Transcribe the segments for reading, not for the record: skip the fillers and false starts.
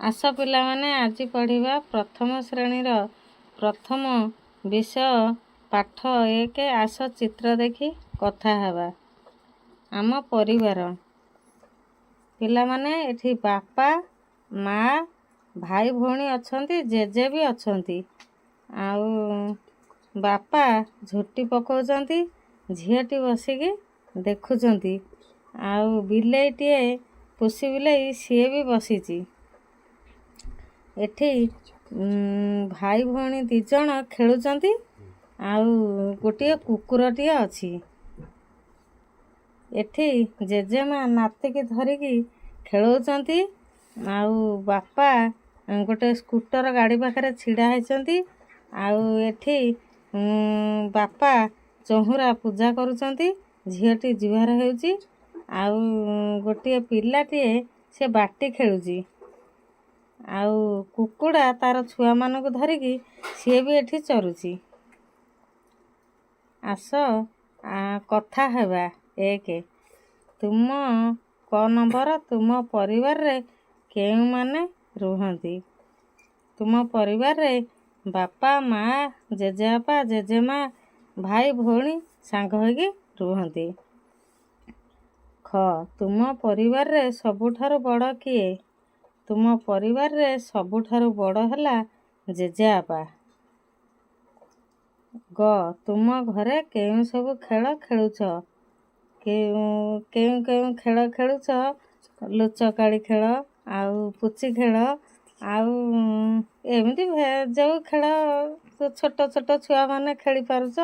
ଆସ ପିଲାମାନେ ଆଜି ପଢ଼ିବା ପ୍ରଥମ ଶ୍ରେଣୀର ପ୍ରଥମ ବିଷୟ ପାଠ 1। ଆସ ଚିତ୍ର ଦେଖି କଥା ହେବା। ଆମ ପରିବାର ପିଲାମାନେ ଏଠି ବାପା ମା ଭାଇ ଭଉଣୀ ଅଛନ୍ତି, ଜେଜେ ବି ଅଛନ୍ତି। ଆଉ ବାପା ଝୋଟି ପକାଉଛନ୍ତି, ଝିଅଟି ବସିକି ଦେଖୁଛନ୍ତି। ଆଉ ବିଲେଇଟିଏ ପୁଷି ବିଲେଇ ସିଏ ବି ବସିଛି। ଏଠି ଭାଇ ଭଉଣୀ 2 ଜଣ ଖେଳୁଛନ୍ତି। ଆଉ ଗୋଟିଏ କୁକୁରଟିଏ ଅଛି। ଏଠି ଜେଜେମା ନାତିକି ଧରିକି ଖେଳଉଛନ୍ତି। ଆଉ ବାପା ଗୋଟେ ସ୍କୁଟର ଗାଡ଼ି ପାଖରେ ଛିଡ଼ା ହେଇଛନ୍ତି। ଆଉ ଏଠି ବାପା ଚଉଁରା ପୂଜା କରୁଛନ୍ତି। ଝିଅଟି ଜୁହାର ହେଉଛି। ଆଉ ଗୋଟିଏ ପିଲାଟିଏ ସେ ବାଟି ଖେଳୁଛି। ଆଉ କୁକୁଡ଼ା ତାର ଛୁଆମାନଙ୍କୁ ଧରିକି ସିଏ ବି ଏଠି ଚରୁଛି। ଆସ କଥା ହେବା। 1 ତୁମ କ ନମ୍ବର ତୁମ ପରିବାରରେ କେଉଁମାନେ ରୁହନ୍ତି? ତୁମ ପରିବାରରେ ବାପା ମା ଜେଜେବାପା ଜେଜେମା ଭାଇ ଭଉଣୀ ସାଙ୍ଗ ହୋଇକି ରୁହନ୍ତି। ଖ ତୁମ ପରିବାରରେ ସବୁଠାରୁ ବଡ଼ କିଏ? ତୁମ ପରିବାରରେ ସବୁଠାରୁ ବଡ଼ ହେଲା ଜେଜେବାପା। ଗ ତୁମ ଘରେ କେଉଁ ସବୁ ଖେଳ ଖେଳୁଛ? କେଉଁ ଖେଳ ଖେଳୁଛ? ଲୁଚକାଳି ଖେଳ, ଆଉ ପୁଚି ଖେଳ, ଆଉ ଏମିତି ଯେଉଁ ଖେଳ ଛୋଟ ଛୋଟ ଛୁଆମାନେ ଖେଳିପାରୁଛ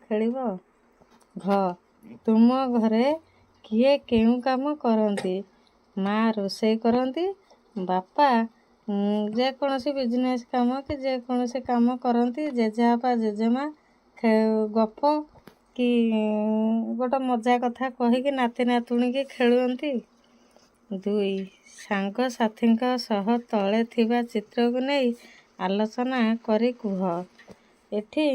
ଖେଳିବ। ଘ ତୁମ ଘରେ କିଏ କେଉଁ କାମ କରନ୍ତି? ମା ରୋଷେଇ କରନ୍ତି, ବାପା ଯେକୌଣସି ବିଜନେସ୍ କାମ କି ଯେକୌଣସି କାମ କରନ୍ତି। ଜେଜେବାପା ଜେଜେମା ଗପ କି ଗୋଟେ ମଜା କଥା କହିକି ନାତି ନାତୁଣୀକି ଖେଳୁଛନ୍ତି। 2 ସାଙ୍ଗସାଥୀଙ୍କ ସହ ତଳେ ଥିବା ଚିତ୍ରକୁ ନେଇ ଆଲୋଚନା କରି କୁହ। ଏଠି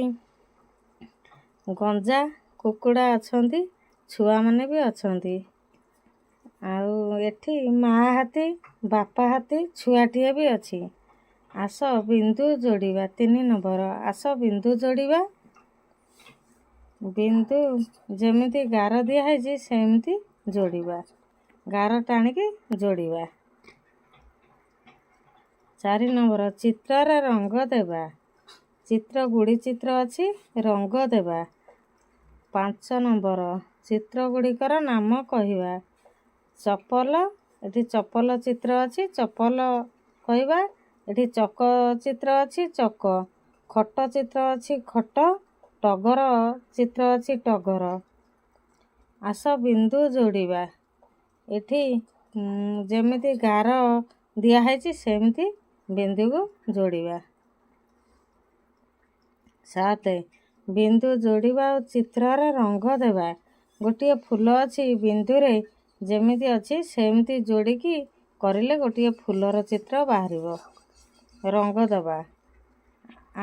ଗଞ୍ଜା କୁକୁଡ଼ା ଅଛନ୍ତି, ଛୁଆମାନେ ବି ଅଛନ୍ତି। ଆଉ ଏଠି ମା ହାତୀ ବାପା ହାତୀ ଛୁଆଟିଏ ବି ଅଛି। ଆସ ବିନ୍ଦୁ ଯୋଡ଼ିବା। 3 ନମ୍ବର ଆସ ବିନ୍ଦୁ ଯୋଡ଼ିବା। ବିନ୍ଦୁ ଯେମିତି ଗାର ଦିଆହେଇଛି ସେମିତି ଯୋଡ଼ିବା। ଗାର ଟାଣିକି ଯୋଡ଼ିବା। 4 ନମ୍ବର ଚିତ୍ରରେ ରଙ୍ଗ ଦେବା। ଚିତ୍ର ଗୁଡ଼ି ଚିତ୍ର ଅଛି, ରଙ୍ଗ ଦେବା। 5 ନମ୍ବର ଚିତ୍ରଗୁଡ଼ିକର ନାମ କହିବା। ଚପଲ ଏଠି ଚପଲ ଚିତ୍ର ଅଛି, ଚପଲ କହିବା। ଏଠି ଚକ ଚିତ୍ର ଅଛି, ଚକ। ଖଟ ଚିତ୍ର ଅଛି, ଖଟ। ଟଗର ଚିତ୍ର ଅଛି, ଟଗର। ଆସ ବିନ୍ଦୁ ଯୋଡ଼ିବା। ଏଠି ଯେମିତି ଗାର ଦିଆହେଇଛି ସେମିତି ବିନ୍ଦୁକୁ ଯୋଡ଼ିବା। 7 ବିନ୍ଦୁ ଯୋଡ଼ିବା ଓ ଚିତ୍ରରେ ରଙ୍ଗ ଦେବା। ଗୋଟିଏ ଫୁଲ ଅଛି, ବିନ୍ଦୁରେ ଯେମିତି ଅଛି ସେମିତି ଯୋଡ଼ିକି କରିଲେ ଗୋଟିଏ ଫୁଲର ଚିତ୍ର ବାହାରିବ। ରଙ୍ଗ ଦେବା।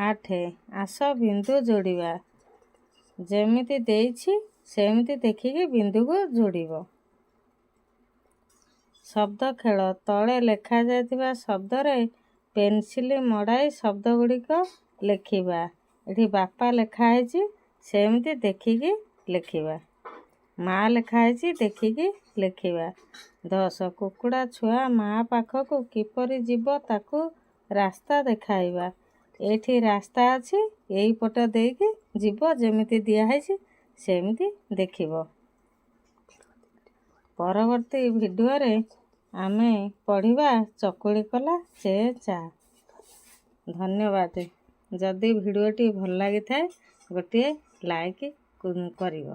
8 ଆସ ବିନ୍ଦୁ ଯୋଡ଼ିବା। ଯେମିତି ଦେଇଛି ସେମିତି ଦେଖିକି ବିନ୍ଦୁକୁ ଯୋଡ଼ିବ। ଶବ୍ଦ ଖେଳ ତଳେ ଲେଖାଯାଇଥିବା ଶବ୍ଦରେ ପେନସିଲ ମଡ଼ାଇ ଶବ୍ଦଗୁଡ଼ିକ ଲେଖିବା। ଏଠି ବାପା ଲେଖା ହେଇଛି ସେମିତି ଦେଖିକି ଲେଖିବା। ମା ଲେଖା ହେଇଛି ଦେଖିକି ଲେଖିବା। 10 କୁକୁଡ଼ା ଛୁଆ ମା ପାଖକୁ କିପରି ଯିବ ତାକୁ ରାସ୍ତା ଦେଖାଇବା। ଏଇଠି ରାସ୍ତା ଅଛି, ଏଇପଟ ଦେଇକି ଯିବ, ଯେମିତି ଦିଆହେଇଛି ସେମିତି ଦେଖିବ। ପରବର୍ତ୍ତୀ ଭିଡ଼ିଓରେ ଆମେ ପଢ଼ିବା ଚକୁଳି କଲା ଚା। ଧନ୍ୟବାଦ। ଯଦି ଭିଡ଼ିଓଟି ଭଲ ଲାଗିଥାଏ ଗୋଟିଏ ଲାଇକ୍ କରିବ।